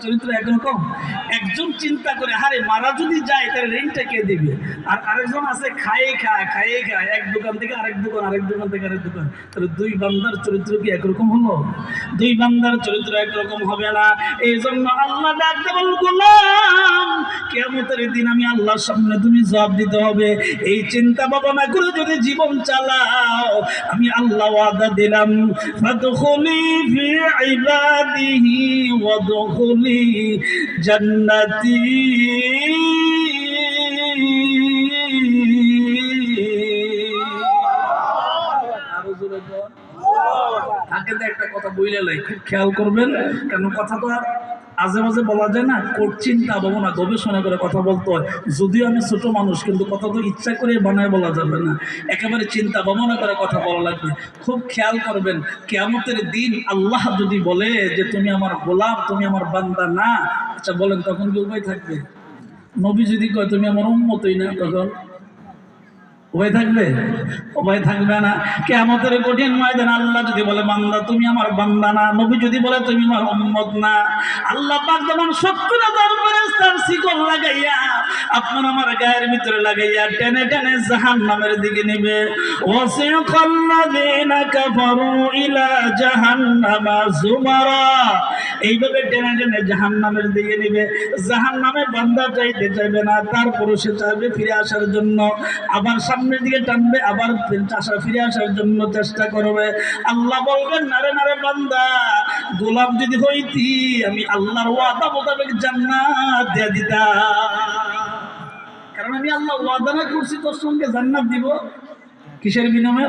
চরিত্র একরকম। একজন চিন্তা করে হারে মারা যদি যায় তাহলে ঋণটা কে দিবে, আর আরেকজন আছে খায়ে খায় এক দোকান থেকে আরেক দোকান, আরেক দোকান থেকে আরেক দোকান। তাহলে দুই বান্দার চরিত্র কি একরকম হলো? দুই বান্দার চরিত্র একরকম হবে না। এই জন্য আল্লাহ ডাকতে বল, গোলাম কিয়ামতের দিন আমি আল্লাহর সামনে তুমি জবাব দিতে হবে। এই চিন্তা ভাবনা করে যদি জীবন চালাও, আমি আল্লাহ ওয়াদা দিলাম, ফাদখুলি ফি ইবাদিহি ওয়াদখুলি জান্নাতি। তাকে তো একটা কথা বইলে লাই, খুব খেয়াল করবেন, কারণ কথা তো আর আজে মাঝে বলা যায় না। চিন্তা ভাবনা গবেষণা করে কথা বলতে হয়। যদিও আমি ছোট মানুষ, কিন্তু কথা তো ইচ্ছা করে বানায় বলা যাবে না, একেবারে চিন্তা ভাবনা করে কথা বলা লাগবে। খুব খেয়াল করবেন, কিয়ামতের দিন আল্লাহ যদি বলে যে তুমি আমার গোলাম, তুমি আমার বান্দা না, আচ্ছা বলেন তখন কি উপায় থাকবে? নবী যদি কয় তুমি আমার উম্মতই না, তখন উপায় থাকবে? উপায় থাকবে না। কিয়ামতের কঠিন ময়দানে আল্লাহ যদি বলে বান্দা তুমি আমার বান্দা না, নবী যদি বলে তুমি আমার উম্মত না, আল্লাহ পাক যখন ৭০,০০০ ফেরেশতার শিকল লাগাইয়া আপনার আমার গায়ের ভিতরে লাগাইয়া টেনে টেনে জাহান্নামের দিকে নিবে। ওয়াসিকাল্লাযীনা কাফারু ইলা জাহান্নামা যুমারা, এইভাবে টেনে টেনে জাহান্নামের দিকে নিবে। জাহান্নামে বান্দা চাইতে চাইবে না, তারপরে সে চাইবে ফিরে আসার জন্য। আবার সামনের দিকে টানবে, আবার ফিরে আসার জন্য চেষ্টা করবে। আল্লাহ বলবেন, নারে নারে বান্দা, গোলাম যদি হইতি আমি আল্লাহর ওয়াদা মোতাবেক জান্নাত দিয়ে দিতাম। কারণ আমি আল্লাহ ওয়াদা না করছি তোর সঙ্গে জান্নাত দিব, কিসের বিনিময়ে?